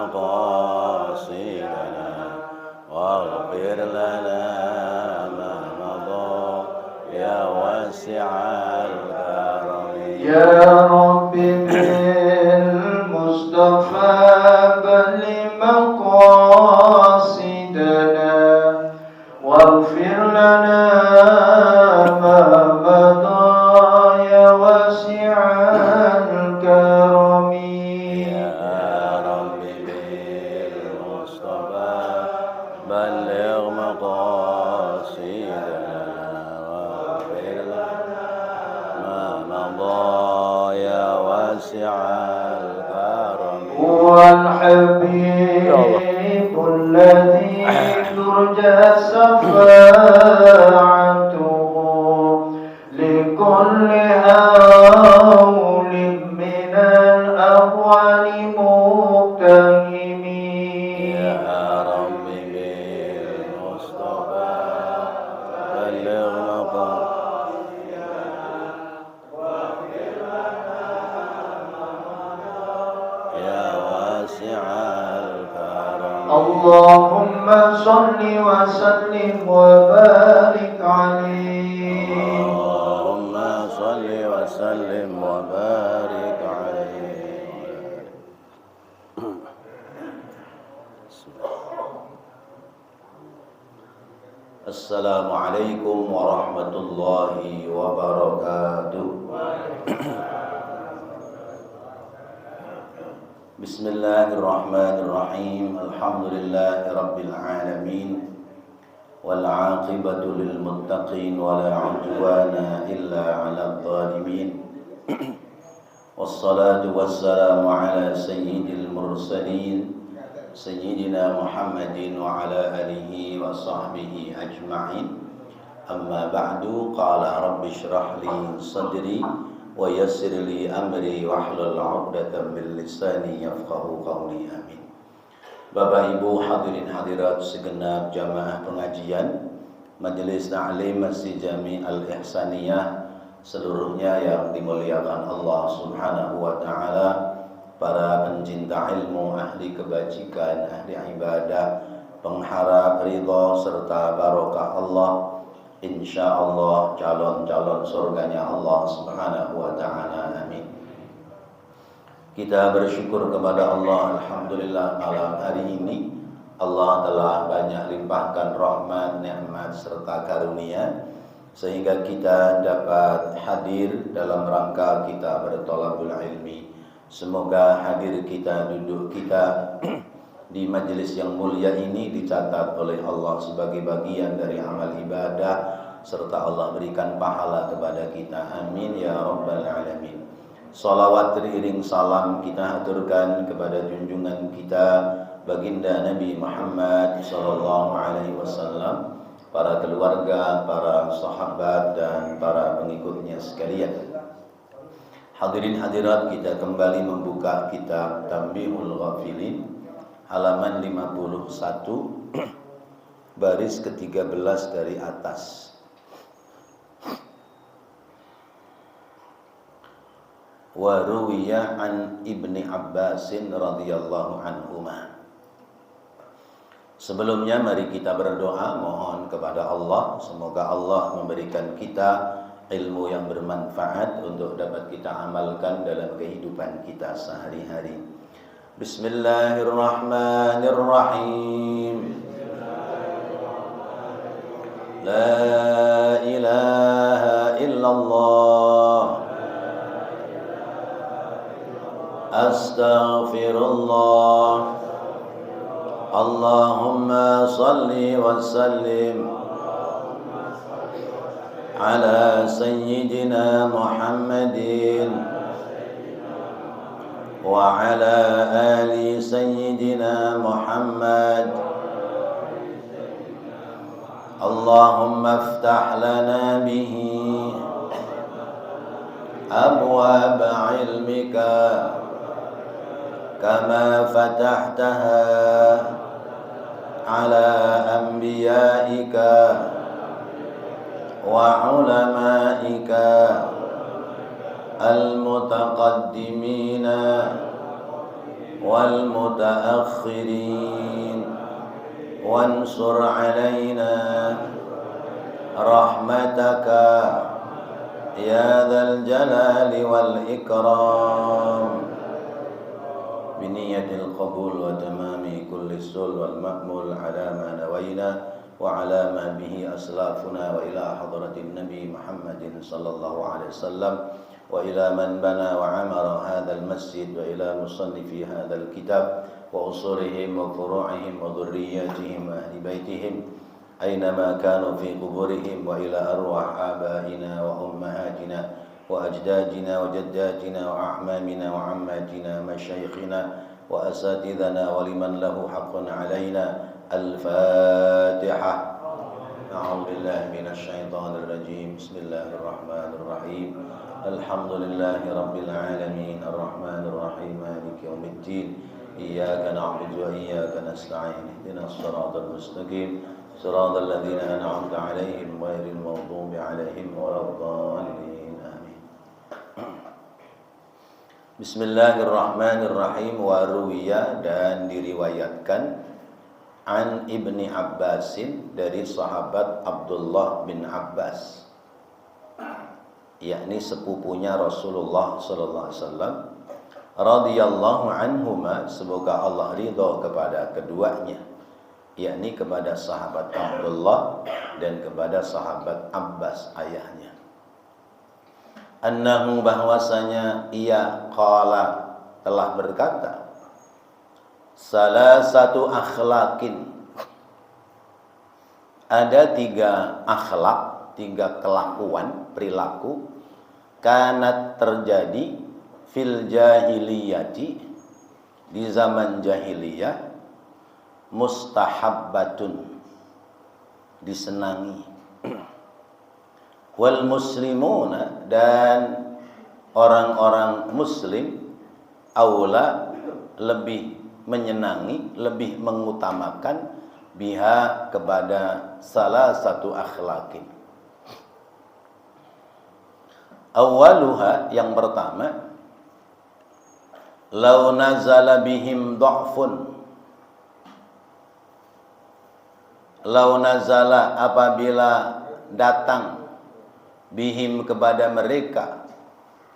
مقاصدنا واغفر لنا ما مضى يا واسع الكرم يا رب بالمصطفى بلغ مقاصدنا واغفر لنا ما مضى يا واسع الكرم يا رب بالمصطفى بلغ مقاصدنا واغفر لنا ما مضى يا واسع الكرم هو الحبيب الذي ترجى شفاعته لكل هول من الأهوال مقتحم يا رب بالمصطفى بلغ مقاصدنا واغفر لنا ما مضى يا واسع الكرم اللهم صل وسلم وبارك عليه اللهم صل وسلم وبارك عليه. Assalamualaikum warahmatullahi wabarakatuh. Bismillahirrahmanirrahim. Alhamdulillahi rabbil alamin. Wal 'aqibatu lil muttaqin wa la 'udwana illa 'alal zalimin. Wassalatu wassalamu ala sayyidil mursalin sayyidina Muhammadin wa ala alihi wa sahbihi ajma'in. Amma ba'du, qala rabbi shrah li sadri wa yassir li amri wahlul 'uqdatam min lisani yafqahu qawli. Amin. Bapak Ibu hadirin hadirat segenap jamaah pengajian Majelis Ta'lim Masjid Jami Al-Ihsaniyah seluruhnya yang dimuliakan Allah Subhanahu wa taala, para pencinta ilmu, ahli kebajikan, ahli ibadah, pengharap ridha serta barokah Allah, insyaallah calon-calon surganya Allah Subhanahu wa taala. Amin. Kita bersyukur kepada Allah, alhamdulillah malam hari ini Allah telah banyak limpahkan rahmat, nikmat serta karunia sehingga kita dapat hadir dalam rangka kita bertolabul ilmi. Semoga hadir kita, duduk kita di majelis yang mulia ini dicatat oleh Allah sebagai bagian dari amal ibadah serta Allah berikan pahala kepada kita. Amin ya rabbal alamin. Salawat teriring salam kita aturkan kepada junjungan kita baginda Nabi Muhammad sallallahu alaihi wasallam, para keluarga, para sahabat dan para pengikutnya sekalian. Hadirin hadirat, kita kembali membuka kitab Tanbihul Ghafilin halaman 51 baris ke-13 dari atas. Wa ruwiya an Ibni Abbasin radhiyallahu anhuma. Sebelumnya mari kita berdoa mohon kepada Allah, semoga Allah memberikan kita ilmu yang bermanfaat untuk dapat kita amalkan dalam kehidupan kita sehari-hari. Bismillahirrahmanirrahim. La ilaha illallah. Astaghfirullah. Allahumma salli wa sallim ala sayyidina Muhammadin wa ala ali sayyidina Muhammad. Allahumma iftah lana bihi abwab ilmika kama fatahtaha ala anbiya'ika wa ulama'ika al-mutaqaddimina والمتأخرين وانصر علينا رحمتك يا ذا الجلال والإكرام بنية القبول وتمام كل السل والمأمول على ما نوينا وعلى ما به أسلافنا وإلى حضرة النبي محمد صلى الله عليه وسلم وإلى من بنى وعمر هذا المسجد وإلى مصنفي هذا الكتاب وأصولهم وفروعهم وذرياتهم وأهل بيتهم أينما كانوا في قبورهم وإلى أرواح آبائنا وأمهاتنا وأجدادنا وجداتنا وأعمامنا وعماتنا مشايخنا وأساتذنا ولمن له حق علينا. الفاتحة. أعوذ بالله من الشيطان الرجيم. بسم الله الرحمن الرحيم. الحمد لله رب العالمين الرحمن الرحيم مالك يوم الدين إياك نعبد وإياك نستعين اهدنا الصراط المستقيم صراط الذين أنعمت عليهم غير المغضوب عليهم ولا الضالين آمين. Bismillahirrahmanirrahim. Waruwiya, dan diriwayatkan an Ibni Abbasin, dari sahabat Abdullah bin Abbas, yakni sepupunya Rasulullah sallallahu alaihi wasallam, radhiyallahu anhuma, semoga Allah ridho kepada keduanya, yakni kepada sahabat Abdullah dan kepada sahabat Abbas ayahnya. Annahu, bahwasanya ia qala, telah berkata, salah satu akhlaqin, ada 3 akhlak, 3 kelakuan, perilaku, kanat, terjadi, fil jahiliyati, di zaman jahiliyah, mustahabbatun, disenangi, wal muslimuna, dan orang-orang muslim, aula, lebih menyenangi, lebih mengutamakan, biha, kepada salah satu akhlaqin. Awaluha, yang pertama, law nazala bihim dha'fun, law nazala, apabila datang, bihim, kepada mereka,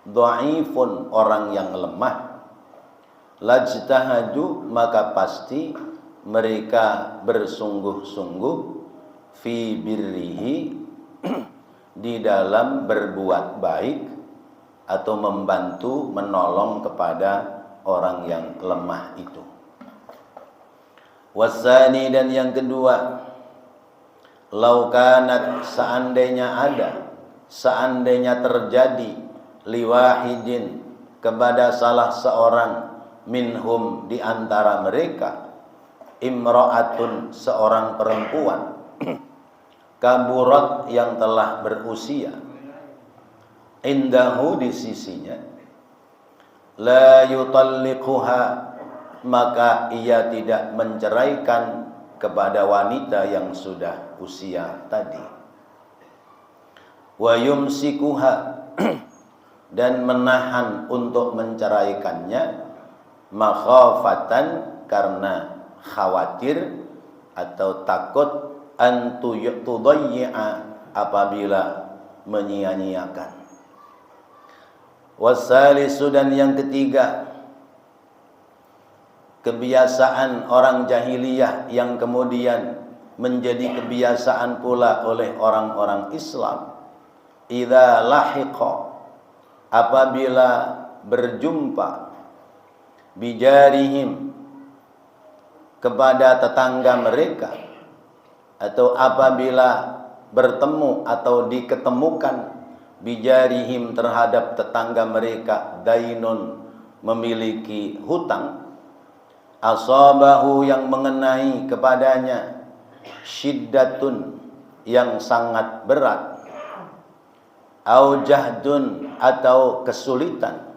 dha'ifun, orang yang lemah, lajtahadu, maka pasti mereka bersungguh-sungguh, fi birrihi, di dalam berbuat baik atau membantu, menolong kepada orang yang lemah itu. Wasani, dan yang kedua, laukanat, seandainya ada, seandainya terjadi, liwahidin, kepada salah seorang, minhum, di antara mereka, imra'atun, seorang perempuan, kaburat, yang telah berusia, indahu, di sisinya, la yutalliquha, maka ia tidak menceraikan kepada wanita yang sudah usia tadi, wa yumsikuha, dan menahan untuk menceraikannya, makhafatan, karena khawatir atau takut, tudayyi'a, apabila menyia-nyiakan. Wasalisu, dan yang ketiga, kebiasaan orang jahiliyah yang kemudian menjadi kebiasaan pula oleh orang-orang Islam, idza lahiqa, apabila berjumpa, bijarihim, kepada tetangga mereka, atau apabila bertemu atau diketemukan, bijarihim, terhadap tetangga mereka, dainun, memiliki hutang, asabahu, yang mengenai kepadanya, syiddatun, yang sangat berat, au jahdun, atau kesulitan,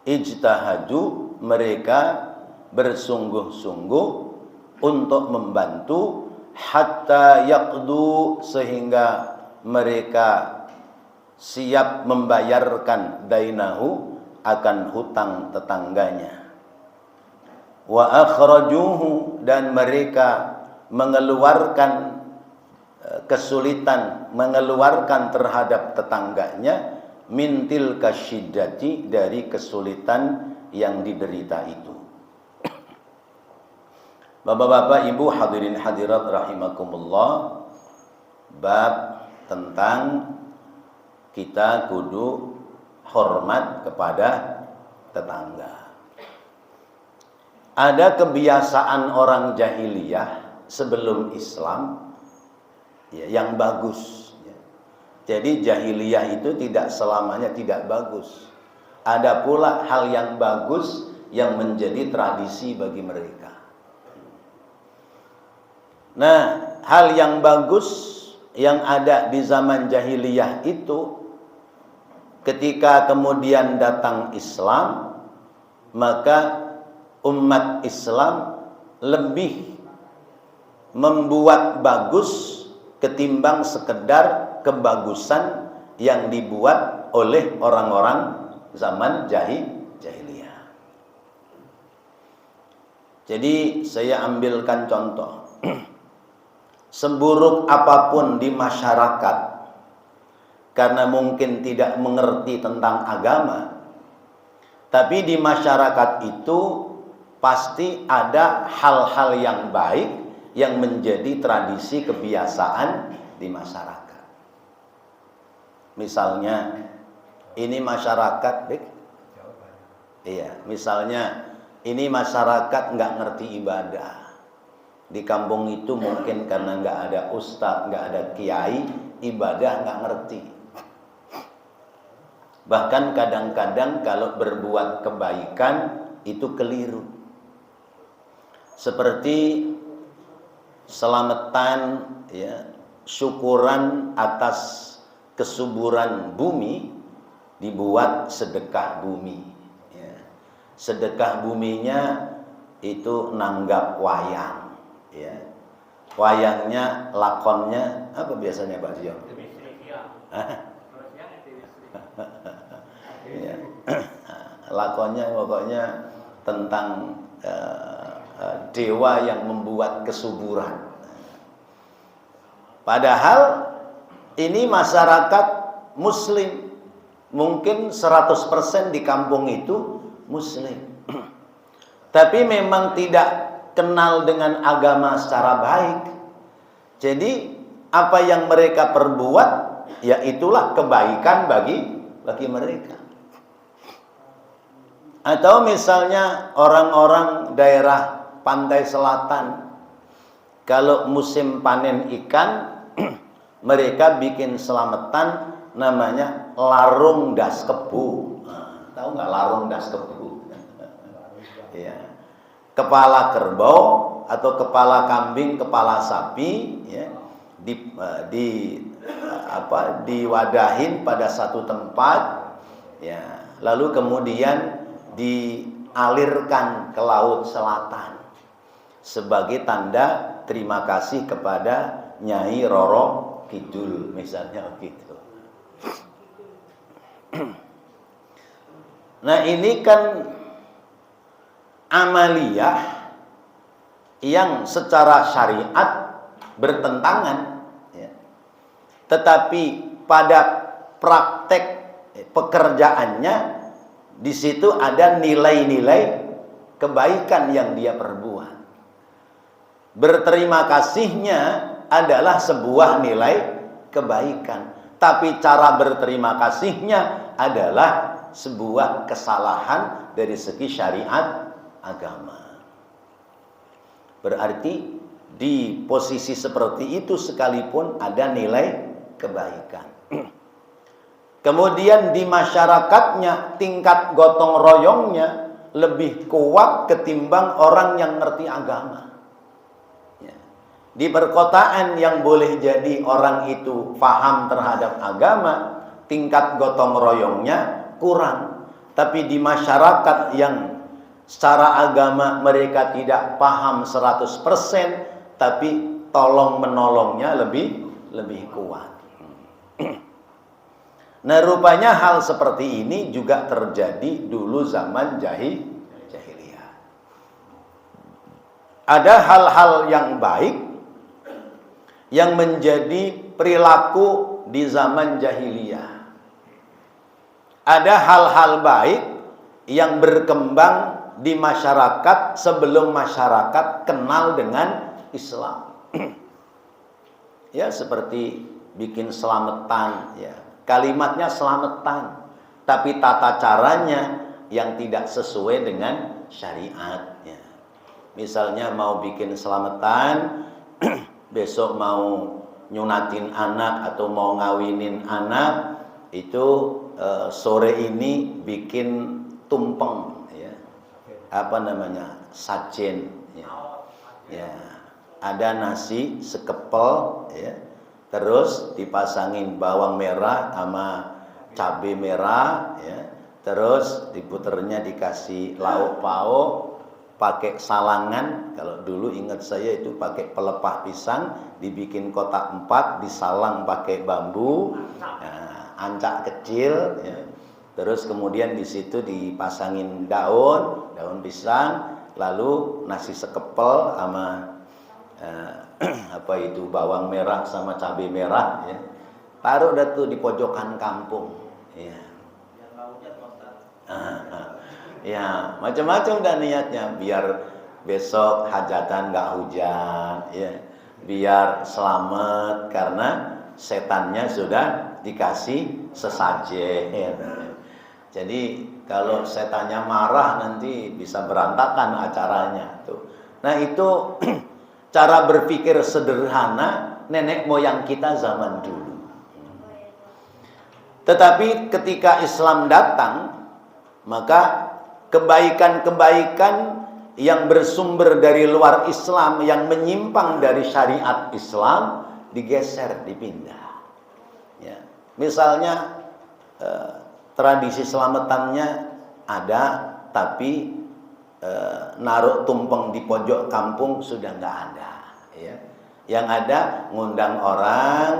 ijtahadu, mereka bersungguh-sungguh untuk membantu, hatta yaqdu, sehingga mereka siap membayarkan dainahu, akan hutang tetangganya. wa akhrajuhu, dan mereka mengeluarkan kesulitan, mengeluarkan terhadap tetangganya, mintil kasyiddati, dari kesulitan yang diderita itu. Bapak-bapak, ibu, hadirin hadirat rahimakumullah, bab tentang kita kudu hormat kepada tetangga. Ada kebiasaan orang jahiliyah sebelum Islam ya, yang bagus. Jadi jahiliyah itu tidak selamanya tidak bagus. Ada pula hal yang bagus yang menjadi tradisi bagi mereka. Nah, hal yang bagus yang ada di zaman jahiliyah itu, ketika kemudian datang Islam, maka umat Islam lebih membuat bagus ketimbang sekedar kebagusan yang dibuat oleh orang-orang zaman jahiliyah. Jadi saya ambilkan contoh. Seburuk apapun di masyarakat, karena mungkin tidak mengerti tentang agama, tapi di masyarakat itu pasti ada hal-hal yang baik yang menjadi tradisi kebiasaan di masyarakat. Misalnya, ini masyarakat, misalnya ini masyarakat nggak ngerti ibadah. Di kampung itu mungkin karena nggak ada ustadz, nggak ada kiai, ibadah nggak ngerti. Bahkan kadang-kadang kalau berbuat kebaikan itu keliru. Seperti selamatan, ya, syukuran atas kesuburan bumi, dibuat sedekah bumi. Ya. Sedekah buminya itu nanggap wayang. Ya. Wayangnya, lakonnya apa biasanya Pak Sion? Ya. Lakonnya pokoknya tentang dewa yang membuat kesuburan. Padahal ini masyarakat muslim, mungkin 100% di kampung itu muslim, tapi memang tidak kenal dengan agama secara baik. Jadi apa yang mereka perbuat, ya itulah kebaikan bagi mereka. Atau misalnya orang-orang daerah pantai selatan, kalau musim panen ikan, mereka bikin selamatan namanya larung das kebu. Tahu nggak larung das kebu? Ya. Kepala kerbau atau kepala kambing, kepala sapi, ya, diwadahin pada satu tempat, ya, lalu kemudian dialirkan ke laut selatan sebagai tanda terima kasih kepada Nyai Roro Kidul, misalnya begitu. Nah, ini kan amaliyah yang secara syariat bertentangan, ya. Tetapi pada praktek pekerjaannya di situ ada nilai-nilai kebaikan yang dia perbuat. Berterima kasihnya adalah sebuah nilai kebaikan, tapi cara berterima kasihnya adalah sebuah kesalahan dari segi syariat agama. Berarti di posisi seperti itu sekalipun ada nilai kebaikan. Kemudian di masyarakatnya tingkat gotong royongnya lebih kuat ketimbang orang yang ngerti agama. Ya. Di perkotaan yang boleh jadi orang itu paham terhadap agama, tingkat gotong royongnya kurang. Tapi di masyarakat yang secara agama mereka tidak paham 100%, tapi tolong menolongnya lebih kuat. Nah, rupanya hal seperti ini juga terjadi dulu zaman jahiliyah. Ada hal-hal yang baik yang menjadi perilaku di zaman jahiliyah. Ada hal-hal baik yang berkembang di masyarakat sebelum masyarakat kenal dengan Islam. Ya, seperti bikin selamatan, ya. Kalimatnya selamatan, tapi tata caranya yang tidak sesuai dengan syariatnya. Misalnya mau bikin selamatan, besok mau nyunatin anak atau mau ngawinin anak, itu sore ini bikin tumpeng, ya. Apa namanya? Sajen, ya. Ya. Ada nasi sekepel, ya. Terus dipasangin bawang merah sama cabai merah, ya. Terus diputernya dikasih lauk pauk, pakai salangan. Kalau dulu ingat saya itu pakai pelepah pisang, dibikin kotak 4, disalang pakai bambu, ancak kecil, ya. Terus kemudian di situ dipasangin daun pisang, lalu nasi sekepel sama apa itu bawang merah sama cabai merah, ya. Taruh dah tuh di pojokan kampung, ya. Ya, macam-macam dah niatnya, biar besok hajatan nggak hujan, ya. Biar selamat karena setannya sudah dikasih sesajen. Jadi kalau setannya marah nanti bisa berantakan acaranya tuh. Nah, itu cara berpikir sederhana nenek moyang kita zaman dulu. Tetapi ketika Islam datang, maka kebaikan-kebaikan yang bersumber dari luar Islam, yang menyimpang dari syariat Islam, digeser, dipindah. Ya. Misalnya tradisi selamatannya ada, tapi naruh tumpeng di pojok kampung sudah nggak ada, ya. Yang ada ngundang orang,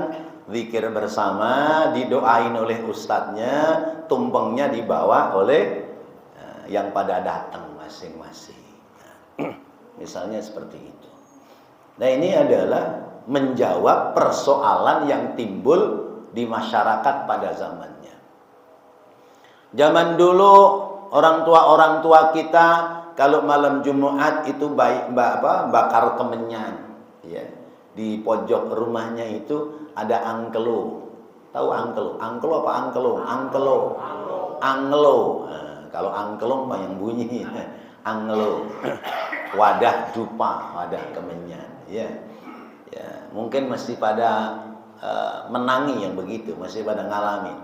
zikir bersama, didoain oleh ustadznya, tumpengnya dibawa oleh yang pada datang masing-masing. Misalnya seperti itu. Nah, ini adalah menjawab persoalan yang timbul di masyarakat pada zamannya. Zaman dulu orang tua kita kalau malam Jumat itu bakar kemenyan, ya. Di pojok rumahnya itu ada angkelo. Tahu angkelo? Angkelo apa angkelo? Angkelo. Anglo. Nah, kalau angkelo mah yang bunyi. Anglo. Wadah dupa, wadah kemenyan, ya. Ya, mungkin masih pada menangi yang begitu, masih pada ngalamin.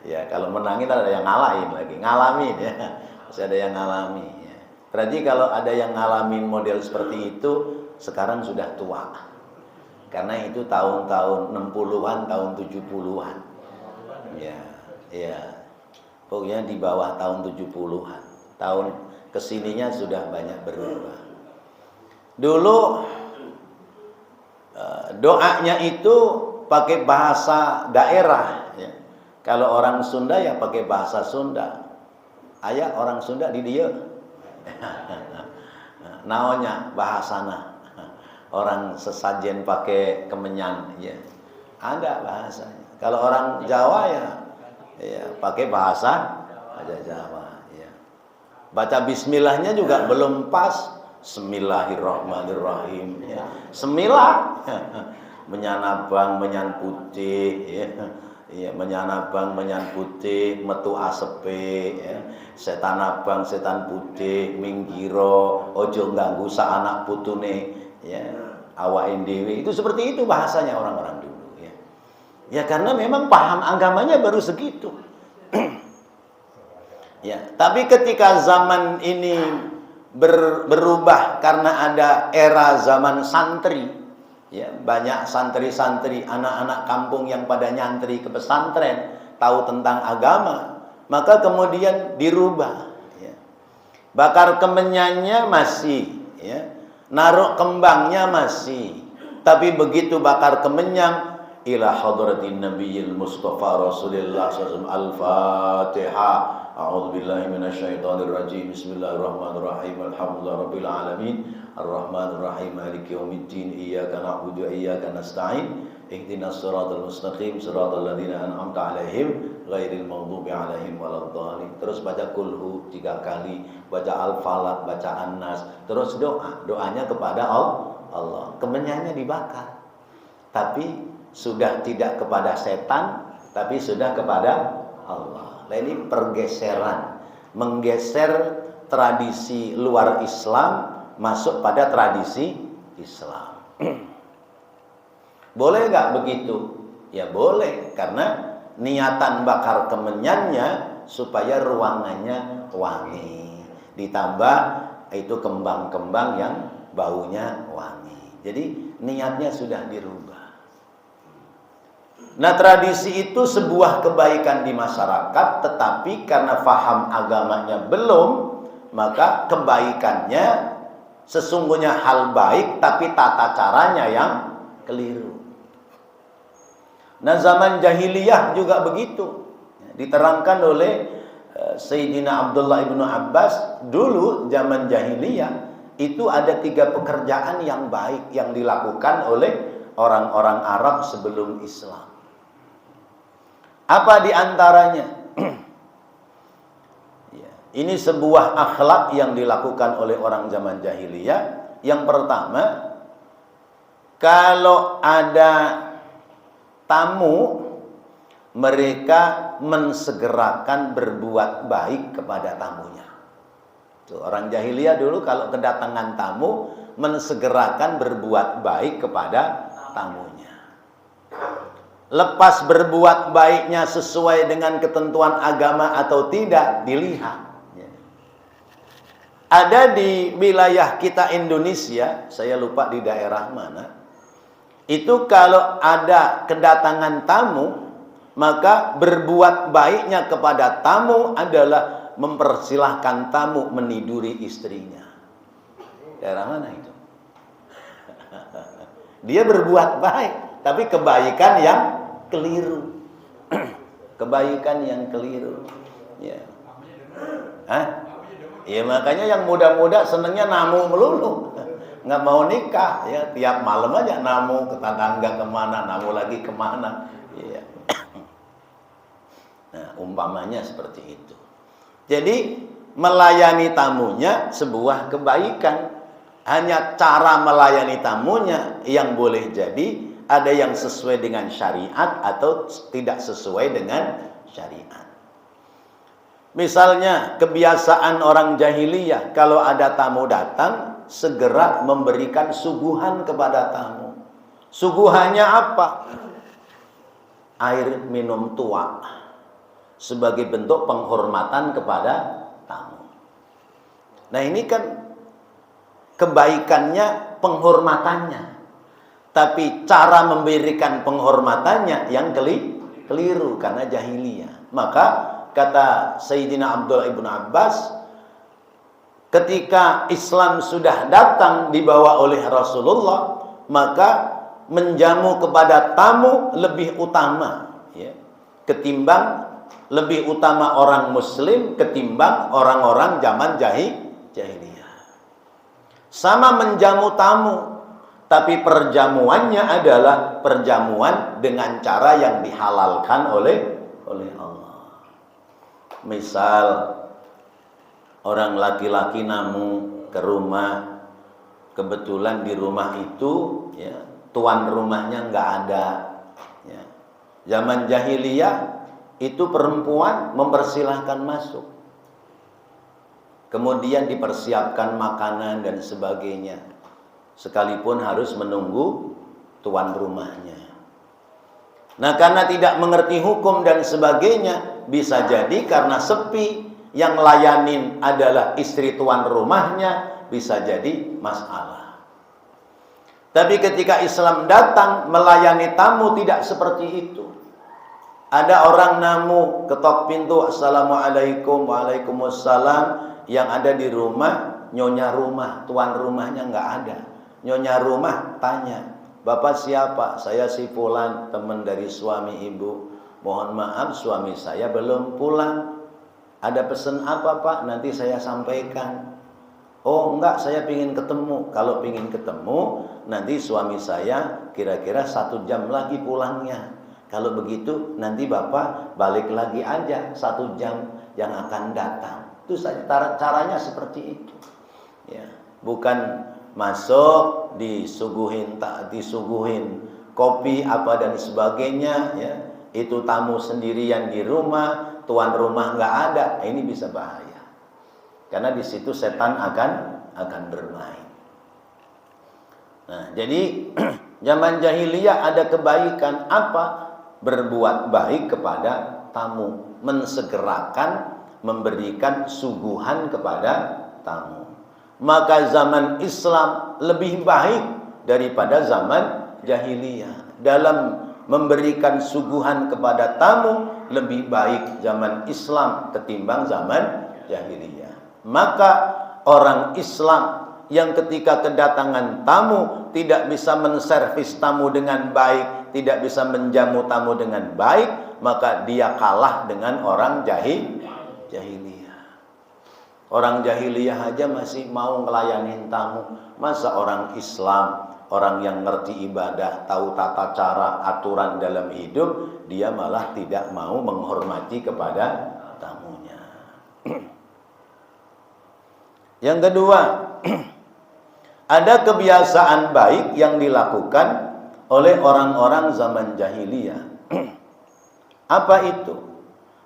Ya, kalau menangin ada yang ngalamin, ya. Masih ada yang ngalami, ya. Berarti kalau ada yang ngalamin model seperti itu, sekarang sudah tua. Karena itu tahun-tahun 60-an, tahun 70-an. Ya, ya. Pokoknya di bawah tahun 70-an. Tahun kesininya sudah banyak berubah. Dulu doanya itu pakai bahasa daerah, ya. Kalau orang Sunda ya pakai bahasa Sunda. Aya orang Sunda di dia. Naonya bahasana. Orang sesajen pakai kemenyan, ya. Ada bahasanya. Kalau orang Jawa ya pakai bahasa Jawa, ya. Baca bismillahnya juga belum pas. Bismillahirrahmanirrahim, ya. Semilah. Menyanabang menyan putih, ya. Ya, menyanabang menyan putih, metu asepe, ya. Setan abang setan putih, minggiro, ojo ganggu sa anak putune, ya. Awain dewi. Itu seperti itu bahasanya orang-orang dulu, ya. Ya, karena memang paham agamanya baru segitu. Ya, tapi ketika zaman ini berubah karena ada era zaman santri, ya, banyak santri-santri, anak-anak kampung yang pada nyantri ke pesantren, tahu tentang agama, maka kemudian dirubah, ya. Bakar kemenyannya masih, ya. Naruh kembangnya masih, tapi begitu bakar kemenyang, ila hadratin nabiyil mustafa rasulillah sallallahu alaihi wasallam, al-fatihah, A'udzubillahi minasyaitonirrajim. Bismillahirrahmanirrahim. Alhamdulillahirabbil alamin. Arrahmanirrahim. Maliki yaumiddin. Iyyaka na'budu wa iyyaka nasta'in. Ihdinas siratal mustaqim, siratal ladzina an'amta 'alaihim ghairil maghdubi 'alaihim waladdallin. Terus baca kulhu 3 kali, baca al-falaq, baca an-nas, terus doanya kepada Allah. Kemenyannya dibakar. Tapi sudah tidak kepada setan, tapi sudah kepada Allah. Nah, ini pergeseran, menggeser tradisi luar Islam masuk pada tradisi Islam. Boleh nggak begitu? Ya boleh, karena niatan bakar kemenyannya supaya ruangannya wangi. Ditambah itu kembang-kembang yang baunya wangi. Jadi niatnya sudah dirubah. Nah, tradisi itu sebuah kebaikan di masyarakat, tetapi karena faham agamanya belum, maka kebaikannya sesungguhnya hal baik, tapi tata caranya yang keliru. Nah, zaman jahiliyah juga begitu. Diterangkan oleh Sayyidina Abdullah ibnu Abbas, dulu zaman jahiliyah itu ada 3 pekerjaan yang baik yang dilakukan oleh orang-orang Arab sebelum Islam. Apa di antaranya? Ini sebuah akhlak yang dilakukan oleh orang zaman jahiliyah. Yang pertama, kalau ada tamu, mereka mensegerakan berbuat baik kepada tamunya. Tuh, orang jahiliyah dulu kalau kedatangan tamu, mensegerakan berbuat baik kepada tamunya. Lepas berbuat baiknya sesuai dengan ketentuan agama atau tidak, dilihat. Ada di wilayah kita Indonesia, saya lupa di daerah mana, itu kalau ada kedatangan tamu, maka berbuat baiknya kepada tamu adalah mempersilahkan tamu meniduri istrinya. Daerah mana itu? Dia berbuat baik, tapi kebaikan yang keliru. Kebaikan yang keliru. Ya. Hah? Ya makanya yang muda-muda senengnya namu melulu, nggak mau nikah, ya tiap malam aja namu ke tetangga kemana, namu lagi kemana, ya. Nah, umpamanya seperti itu. Jadi melayani tamunya sebuah kebaikan. Hanya cara melayani tamunya yang boleh jadi ada yang sesuai dengan syariat atau tidak sesuai dengan syariat. Misalnya kebiasaan orang jahiliyah, kalau ada tamu datang, segera memberikan suguhan kepada tamu. Suguhannya apa? Air minum tua, sebagai bentuk penghormatan kepada tamu. Nah, ini kan kebaikannya penghormatannya, tapi cara memberikan penghormatannya yang keliru karena jahiliyah. Maka kata Sayyidina Abdullah ibnu Abbas, ketika Islam sudah datang dibawa oleh Rasulullah, maka menjamu kepada tamu lebih utama, ya, ketimbang lebih utama orang Muslim ketimbang orang-orang zaman jahiliyah. Sama menjamu tamu, tapi perjamuannya adalah perjamuan dengan cara yang dihalalkan oleh Allah. Misal orang laki-laki namu ke rumah, kebetulan di rumah itu, ya, tuan rumahnya nggak ada. Ya. Zaman jahiliyah itu perempuan mempersilahkan masuk, kemudian dipersiapkan makanan dan sebagainya, sekalipun harus menunggu tuan rumahnya. Nah, karena tidak mengerti hukum dan sebagainya, bisa jadi karena sepi, yang layanin adalah istri tuan rumahnya, bisa jadi masalah. Tapi ketika Islam datang melayani tamu tidak seperti itu. Ada orang namu ketok pintu, assalamualaikum, waalaikumsalam, yang ada di rumah, nyonya rumah, tuan rumahnya nggak ada. Nyonya rumah tanya, Bapak siapa? Saya si fulan, teman dari suami ibu. Mohon maaf, suami saya belum pulang. Ada pesan apa Pak? Nanti saya sampaikan. Oh enggak, saya ingin ketemu. Kalau ingin ketemu, nanti suami saya kira-kira 1 jam lagi pulangnya. Kalau begitu, nanti Bapak balik lagi aja 1 jam yang akan datang. Itu saja, caranya seperti itu. Ya, bukan masuk disuguhin kopi apa dan sebagainya. Ya, itu tamu sendirian di rumah, tuan rumah nggak ada. Ini bisa bahaya. Karena di situ setan akan bermain. Nah, jadi zaman jahiliyah ada kebaikan apa? Berbuat baik kepada tamu, mensegerakan memberikan suguhan kepada tamu. Maka zaman Islam lebih baik daripada zaman jahiliyah. Dalam memberikan suguhan kepada tamu lebih baik zaman Islam ketimbang zaman jahiliyah. Maka orang Islam yang ketika kedatangan tamu tidak bisa menservis tamu dengan baik, tidak bisa menjamu tamu dengan baik, maka dia kalah dengan orang jahiliyah. Orang jahiliyah aja masih mau ngelayanin tamu. Masa orang Islam, orang yang ngerti ibadah, tahu tata cara, aturan dalam hidup, dia malah tidak mau menghormati kepada tamunya. Yang kedua, ada kebiasaan baik yang dilakukan oleh orang-orang zaman jahiliyah. Apa itu?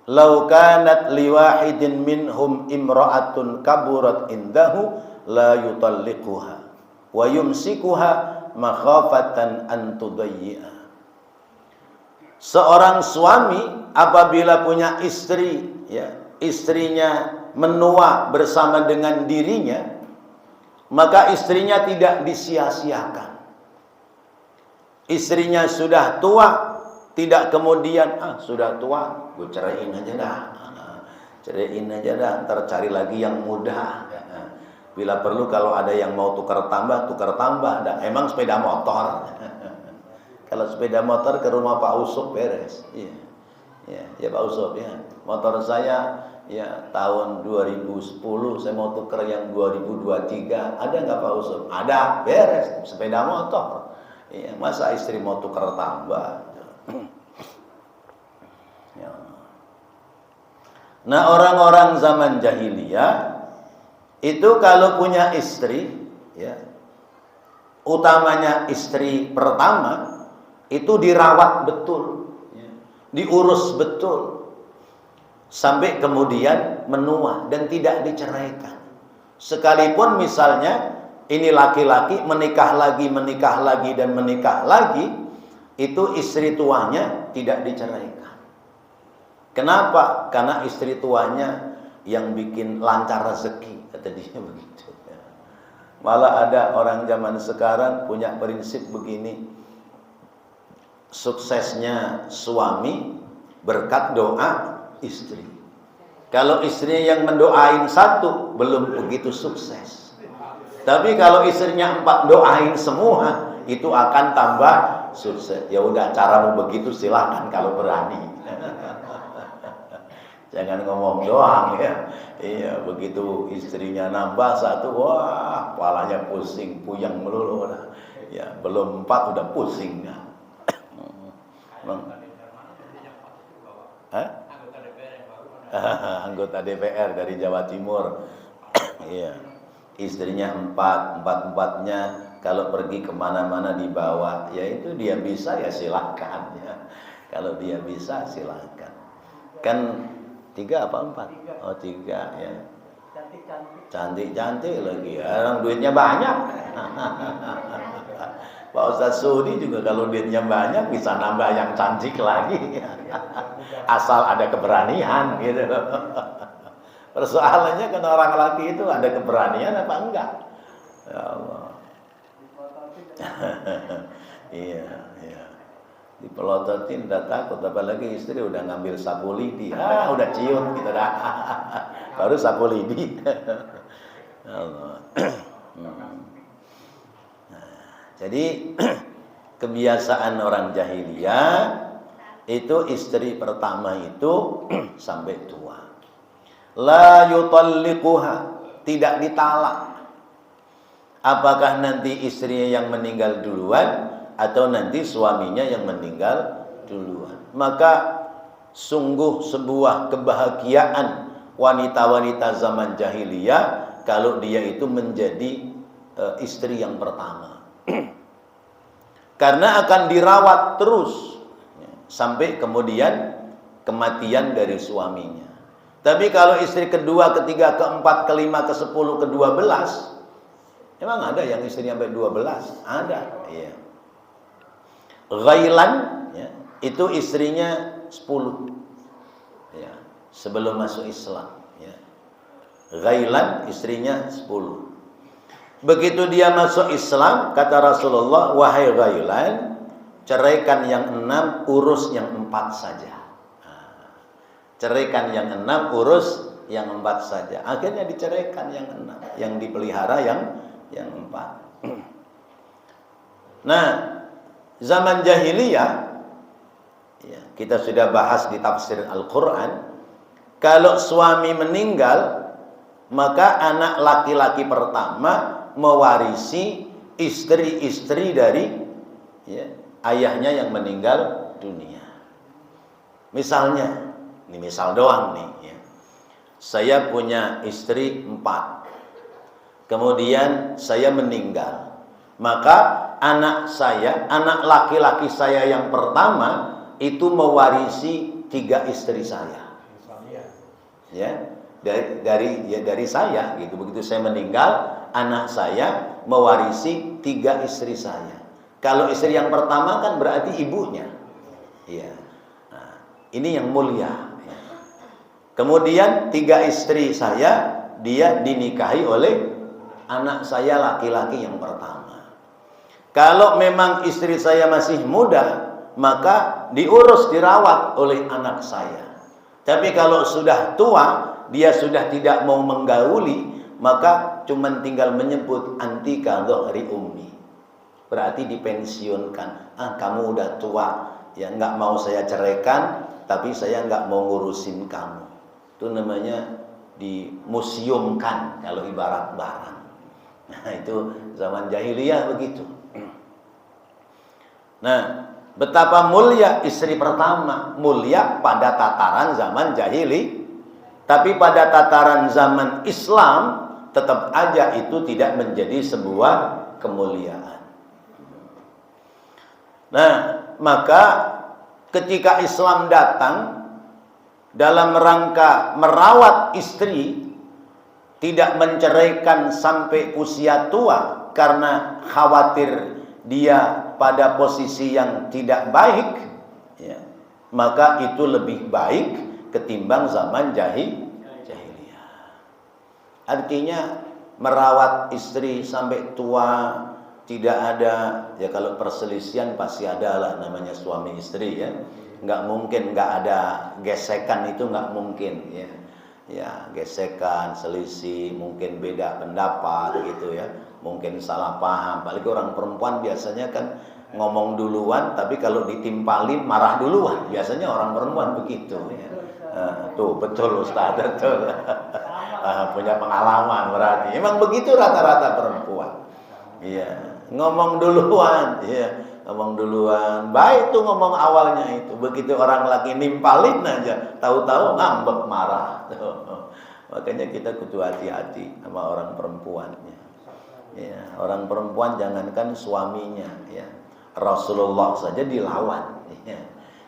Lau kanat liwahidin minhum imra'atun kaburat indahu la yutalliquha wa yumsikuha makhafatan an tudayyi'a. Seorang suami apabila punya istri, ya, istrinya menua bersama dengan dirinya, maka istrinya tidak disia-siakan. Istrinya sudah tua, tidak kemudian sudah tua, gue ceraiin aja dah, ceraiin aja dah, ntar cari lagi yang muda. Bila perlu kalau ada yang mau tukar tambah dah. Emang sepeda motor. Kalau sepeda motor ke rumah Pak Usup beres. Iya, ya Pak Usup ya. Motor saya ya tahun 2010 saya mau tukar yang 2023. Ada nggak Pak Usup? Ada, beres, sepeda motor. Iya, masa istri mau tukar tambah? Ya. Nah, orang-orang zaman jahiliyah itu kalau punya istri, ya, utamanya istri pertama itu dirawat betul, ya, diurus betul, sampai kemudian menua dan tidak diceraikan. Sekalipun misalnya ini laki-laki menikah lagi dan menikah lagi, itu istri tuanya tidak diceraikan. Kenapa? Karena istri tuanya yang bikin lancar rezeki, kata dia begitu. Malah ada orang zaman sekarang punya prinsip begini, suksesnya suami berkat doa istri. Kalau istrinya yang mendoain satu, belum begitu sukses. Tapi kalau istrinya 4 doain semua, itu akan tambah sukses. Ya udah, caramu begitu silahkan kalau berani. Jangan ngomong doang ya. Iya, begitu istrinya nambah 1, wah, kepalanya pusing, puyeng melulu. Ya, belum 4 udah pusing. Anggota DPR dari Jawa Timur. Iya, istrinya 4-4-nya kalau pergi kemana-mana dibawa, ya itu dia bisa ya silakan ya. Kalau dia bisa silakan. Kan 3 apa 4? Oh 3 ya. Cantik-cantik lagi. Orang duitnya banyak. Pak Ustadz Sudi juga kalau duitnya banyak bisa nambah yang cantik lagi. Asal ada keberanian gitu. Persoalannya kan orang laki itu ada keberanian apa enggak? Ya Allah. Iya. Dipelototin udah takut, apalagi istri udah ngambil sapu lidi. Udah ciut gitu dah. Baru sapu lidi. Allah. Jadi kebiasaan orang jahiliyah itu istri pertama itu sampai tua. la yutalliquha, tidak ditalak. Apakah nanti istrinya yang meninggal duluan atau nanti suaminya yang meninggal duluan? Maka sungguh sebuah kebahagiaan wanita-wanita zaman jahiliyah kalau dia itu menjadi istri yang pertama. Karena akan dirawat terus sampai kemudian kematian dari suaminya. Tapi kalau istri kedua, ketiga, keempat, kelima, kesepuluh, ke-12, emang ada yang istrinya sampai 12? Ada, iya. Ghailan, ya, itu istrinya 10, ya, sebelum masuk Islam, ya. Ghailan istrinya 10. Begitu dia masuk Islam, kata Rasulullah, wahai Ghailan, ceraikan yang 6, urus yang 4 saja. Ceraikan yang 6, urus yang 4 saja. Akhirnya diceraikan yang 6, yang dipelihara yang 4. Nah, zaman jahiliyah, ya, kita sudah bahas di tafsir Al-Quran, kalau suami meninggal, maka anak laki-laki pertama mewarisi istri-istri dari, ya, ayahnya yang meninggal dunia. Misalnya, ini misal doang nih, ya. Saya punya istri 4, kemudian saya meninggal, maka anak saya, anak laki-laki saya yang pertama itu mewarisi 3 istri saya, ya, dari saya gitu. Begitu saya meninggal, anak saya mewarisi 3 istri saya. Kalau istri yang pertama kan berarti ibunya, ya. Nah, ini yang mulia. Kemudian 3 istri saya dia dinikahi oleh anak saya laki-laki yang pertama. Kalau memang istri saya masih muda, maka diurus, dirawat oleh anak saya. Tapi kalau sudah tua, dia sudah tidak mau menggauli, maka cuman tinggal menyebut antika dhahri ummi. Berarti dipensiunkan. Kamu udah tua, ya nggak mau saya ceraikan, tapi saya nggak mau ngurusin kamu. Itu namanya dimuseumkan kalau ibarat barang. Nah, itu zaman jahiliyah begitu. Nah, betapa mulia istri pertama, mulia pada tataran zaman jahili, tapi pada tataran zaman Islam tetap aja itu tidak menjadi sebuah kemuliaan. Nah, maka ketika Islam datang dalam rangka merawat istri, tidak menceraikan sampai usia tua karena khawatir dia pada posisi yang tidak baik, ya, maka itu lebih baik ketimbang zaman jahiliyah. Artinya merawat istri sampai tua tidak ada, ya kalau perselisihan pasti ada lah, namanya suami istri, ya. Nggak mungkin nggak ada gesekan, itu nggak mungkin, ya. Ya, gesekan, selisih, mungkin beda pendapat gitu, ya. Mungkin salah paham. Apalagi orang perempuan biasanya kan ngomong duluan, tapi kalau ditimpalin marah duluan. Biasanya orang perempuan begitu, ya. Tuh betul Ustaz, betul. Punya pengalaman berarti. Emang begitu rata-rata perempuan. Iya, ngomong duluan, ya. Ngomong duluan, baik tuh ngomong awalnya itu. Begitu orang lagi nimpalin aja, tahu-tahu ngambek marah. Makanya kita kudu hati-hati sama orang perempuannya. Ya, orang perempuan jangankan suaminya, ya. Rasulullah saja dilawan. Ya.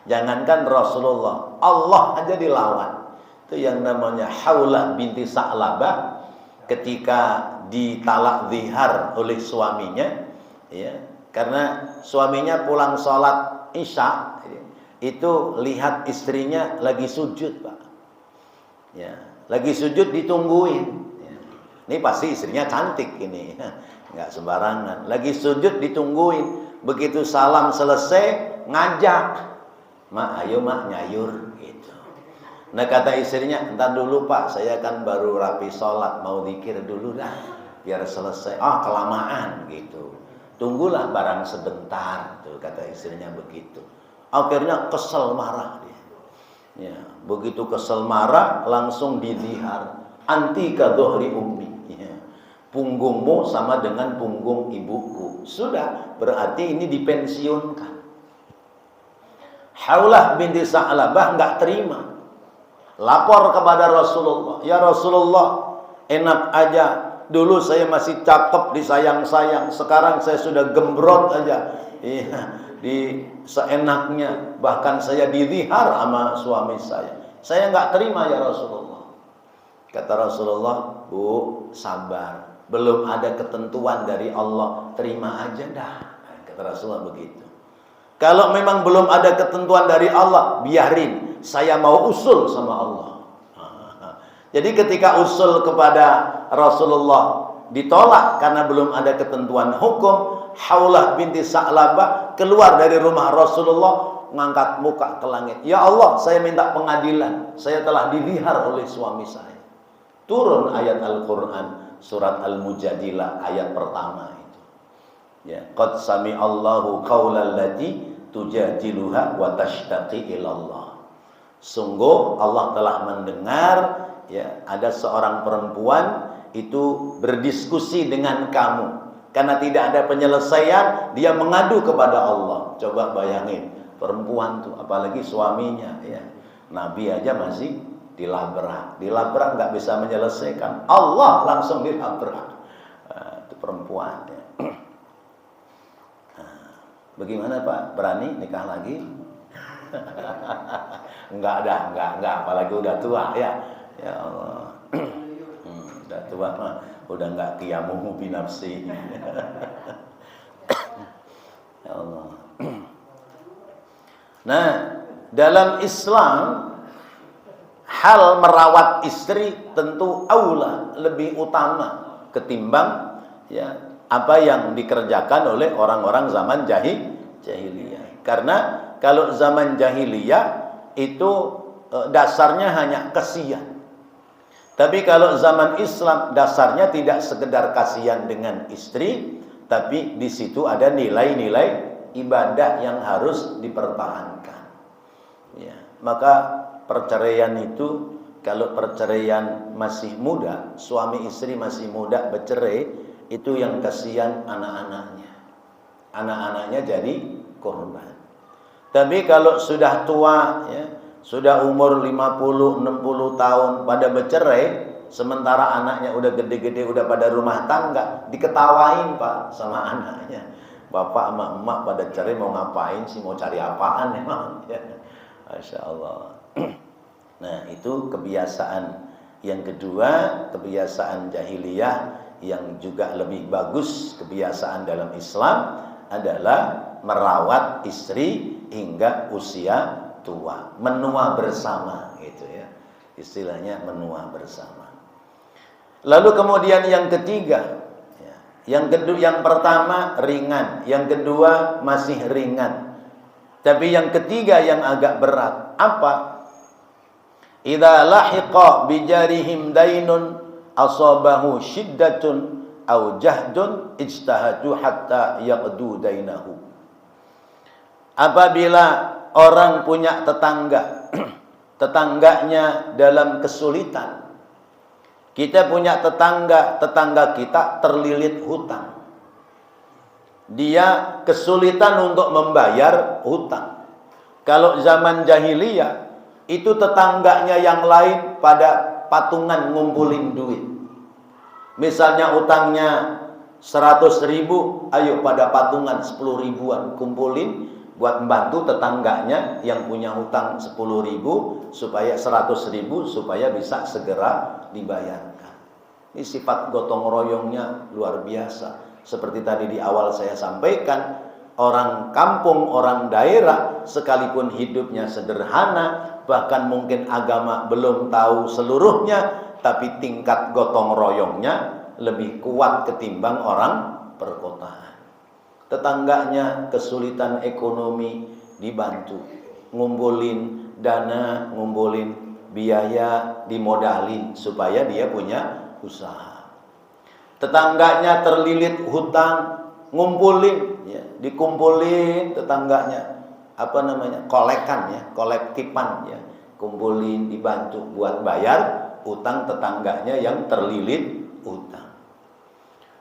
Jangankan Rasulullah, Allah aja dilawan. Itu yang namanya Haulah binti Sa'labah ketika ditalak zihar oleh suaminya, ya. Karena suaminya pulang sholat Isya, itu lihat istrinya lagi sujud, Pak. Ya, lagi sujud ditungguin. Ya. Ini pasti istrinya cantik ini, nggak sembarangan. Lagi sujud ditungguin. Begitu salam selesai, ngajak, "Mak, ayo mak nyayur." Gitu. Nah kata istrinya, "Entar dulu Pak, saya kan baru rapi sholat, mau zikir dulu dah, biar selesai." Kelamaan gitu. Tunggulah barang sebentar, tuh kata istrinya begitu. Akhirnya kesel, marah dia. Ya, begitu kesel marah langsung didihar. Anti ka dhuhri ummi. Ya. Punggungmu sama dengan punggung ibuku. Sudah, berarti ini dipensiunkan. Haulah binti Sa'labah nggak terima. Lapor kepada Rasulullah. Ya Rasulullah, enak aja. Dulu saya masih cakep, disayang-sayang. Sekarang saya sudah gembrot aja. Iya, di seenaknya. Bahkan saya didihar sama suami saya. Saya nggak terima ya Rasulullah. Kata Rasulullah, Bu, sabar. Belum ada ketentuan dari Allah, terima aja dah. Kata Rasulullah begitu. Kalau memang belum ada ketentuan dari Allah, biarin. Saya mau usul sama Allah. Jadi ketika usul kepada Rasulullah ditolak karena belum ada ketentuan hukum, Haulah binti Sa'labah keluar dari rumah Rasulullah, ngangkat muka ke langit. Ya Allah, saya minta pengadilan. Saya telah didihar oleh suami saya. Turun ayat Al-Quran, surat Al-Mujadilah, ayat pertama itu. Ya, qad sami'allahu qaulal lati tujadiluha wa tashtaqi ilallah. Sungguh Allah telah mendengar, ya, ada seorang perempuan itu berdiskusi dengan kamu karena tidak ada penyelesaian, dia mengadu kepada Allah. Coba bayangin, perempuan tuh, apalagi suaminya, ya. Nabi aja masih dilabrak nggak bisa menyelesaikan, Allah langsung dilabrak. Itu perempuan, ya. Bagaimana Pak? Berani nikah lagi? Enggak, apalagi udah tua, ya. Ya Allah. Udah tua mah udah enggak qiyamuhu bi nafsi. Ya Allah. Nah, dalam Islam hal merawat istri tentu aula, lebih utama ketimbang, ya, apa yang dikerjakan oleh orang-orang zaman jahiliyah. Karena kalau zaman jahiliyah itu dasarnya hanya kasihan. Tapi kalau zaman Islam dasarnya tidak sekedar kasihan dengan istri, tapi di situ ada nilai-nilai ibadah yang harus dipertahankan. Ya, maka perceraian itu, kalau perceraian masih muda, suami istri masih muda bercerai, itu yang kasihan anak-anaknya. Anak-anaknya jadi korban. Tapi kalau sudah tua, ya, sudah umur 50-60 tahun pada bercerai, sementara anaknya udah gede-gede, udah pada rumah tangga, diketawain Pak sama anaknya. Bapak sama emak pada cerai mau ngapain sih, mau cari apaan emang, ya. Masya Allah. Nah, itu kebiasaan. Yang kedua, kebiasaan jahiliyah yang juga lebih bagus kebiasaan dalam Islam adalah merawat istri hingga usia tua, menua bersama, gitu ya. Istilahnya menua bersama. Lalu kemudian yang ketiga, ya, yang pertama ringan, yang kedua masih ringan. Tapi yang ketiga yang agak berat, apa? Idza lahiqa bijarihim dainun asabahu syiddatun au jahdun ijtahadu hatta yaqdu dainahu. Apabila orang punya tetangga, tetangganya dalam kesulitan. Kita punya tetangga kita terlilit hutang. Dia kesulitan untuk membayar hutang. Kalau zaman jahiliyah, itu tetangganya yang lain pada patungan ngumpulin duit. Misalnya utangnya 100.000, ayo pada patungan 10.000-an kumpulin buat membantu tetangganya yang punya hutang 10.000 supaya 100.000 supaya bisa segera dibayarkan. Ini sifat gotong royongnya luar biasa. Seperti tadi di awal saya sampaikan, orang kampung, orang daerah sekalipun hidupnya sederhana, bahkan mungkin agama belum tahu seluruhnya, tapi tingkat gotong royongnya lebih kuat ketimbang orang perkotaan. Tetangganya kesulitan ekonomi, dibantu, ngumpulin dana, ngumpulin biaya, dimodalin supaya dia punya usaha. Tetangganya terlilit hutang, ngumpulin, ya, dikumpulin tetangganya, kolekan, ya, kolektifan, ya, kumpulin, dibantu buat bayar utang tetangganya yang terlilit utang.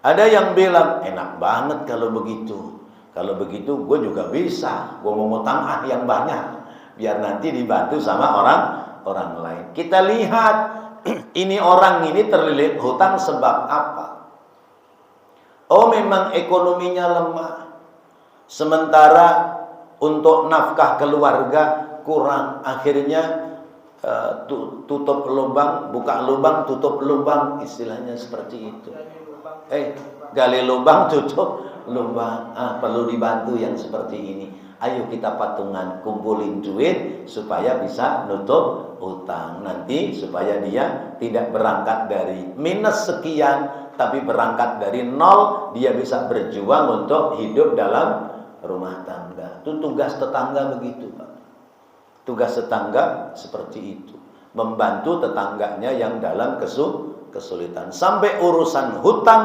Ada yang bilang, enak banget kalau begitu. Kalau begitu gue juga bisa, gue mau ngutang yang banyak, biar nanti dibantu sama orang lain. Kita lihat, ini orang ini terlilit hutang sebab apa? Oh, memang ekonominya lemah. Sementara untuk nafkah keluarga kurang, akhirnya tutup lubang, buka lubang, tutup lubang, istilahnya seperti itu. Gali lubang, tutup lubang. Perlu dibantu yang seperti ini. Ayo kita patungan, kumpulin duit supaya bisa nutup utang. Nanti supaya dia tidak berangkat dari minus sekian, tapi berangkat dari nol, dia bisa berjuang untuk hidup dalam rumah tangga. Itu tugas tetangga begitu, Pak. Tugas tetangga seperti itu, membantu tetangganya yang dalam kesulitan. Sampai urusan hutang,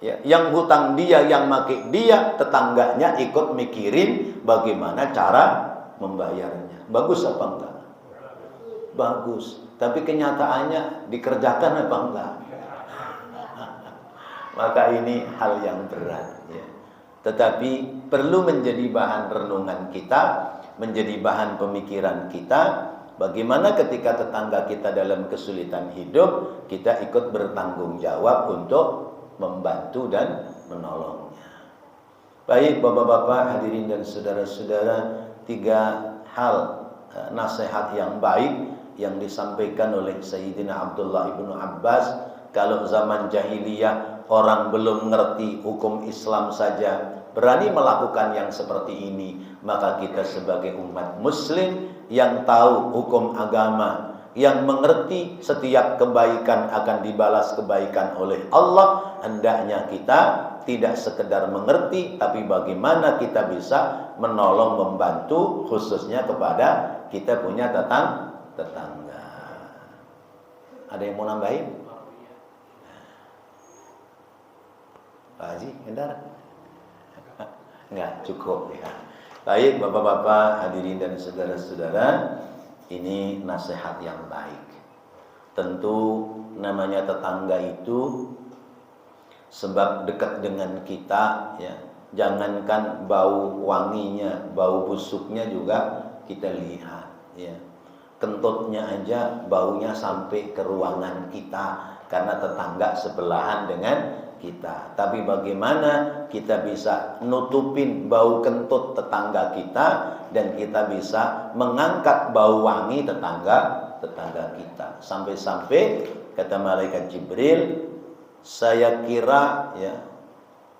ya, yang hutang dia, yang make dia, tetangganya ikut mikirin bagaimana cara membayarnya. Bagus apa enggak? Bagus. Tapi kenyataannya dikerjakan apa enggak? Maka ini hal yang berat, ya. Tetapi perlu menjadi bahan renungan kita, menjadi bahan pemikiran kita. Bagaimana ketika tetangga kita dalam kesulitan hidup, kita ikut bertanggung jawab untuk membantu dan menolongnya. Baik bapak-bapak, hadirin dan saudara-saudara, 3 hal nasihat yang baik yang disampaikan oleh Sayyidina Abdullah ibnu Abbas. Kalau zaman jahiliyah orang belum ngerti hukum Islam saja berani melakukan yang seperti ini, maka kita sebagai umat muslim yang tahu hukum agama, yang mengerti setiap kebaikan akan dibalas kebaikan oleh Allah, hendaknya kita tidak sekedar mengerti, tapi bagaimana kita bisa menolong, membantu, khususnya kepada kita punya tetangga. Ada yang mau nambahin? Pak Haji, bentar. Enggak, cukup ya. Baik bapak-bapak, hadirin dan saudara-saudara, ini nasihat yang baik. Tentu namanya tetangga itu sebab dekat dengan kita, ya. Jangankan bau wanginya, bau busuknya juga kita lihat, ya. Kentutnya aja baunya sampai ke ruangan kita karena tetangga sebelahan dengan kita. Tapi bagaimana kita bisa nutupin bau kentut tetangga kita dan kita bisa mengangkat bau wangi tetangga kita. Sampai-sampai kata malaikat Jibril, saya kira ya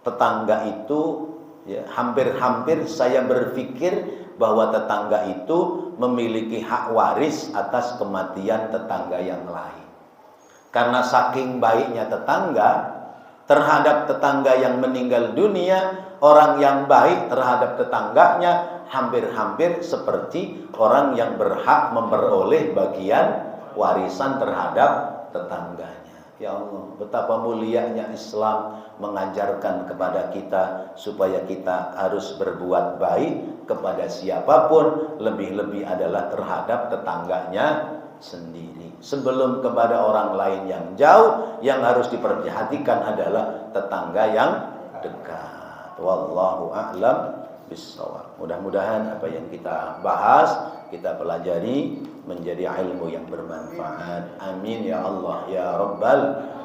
tetangga itu ya hampir-hampir saya berpikir bahwa tetangga itu memiliki hak waris atas kematian tetangga yang lain. Karena saking baiknya tetangga terhadap tetangga yang meninggal dunia, orang yang baik terhadap tetangganya hampir-hampir seperti orang yang berhak memperoleh bagian warisan terhadap tetangganya. Ya Allah, betapa mulianya Islam mengajarkan kepada kita supaya kita harus berbuat baik kepada siapapun, lebih-lebih adalah terhadap tetangganya sendiri. Sebelum kepada orang lain yang jauh, yang harus diperhatikan adalah tetangga yang dekat. Wallahu a'lam bishawab. Mudah-mudahan apa yang kita bahas, kita pelajari menjadi ilmu yang bermanfaat. Amin ya Allah ya Rabbal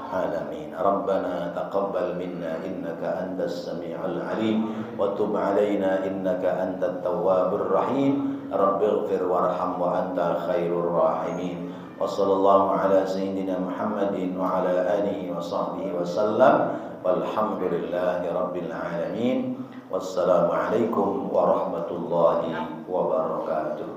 alamin. Rabbana taqabbal minna innaka antas sami'ul alim wa tub alaina innaka antat tawwabur rahim. Rabbighfir warham wa anta khairur rahimin. Wa sallallahu ala sayyidina Muhammadin wa ala alihi wa sahbihi wa sallam. Walhamdulillahi rabbil alamin. Wassalamualaikum warahmatullahi wabarakatuh.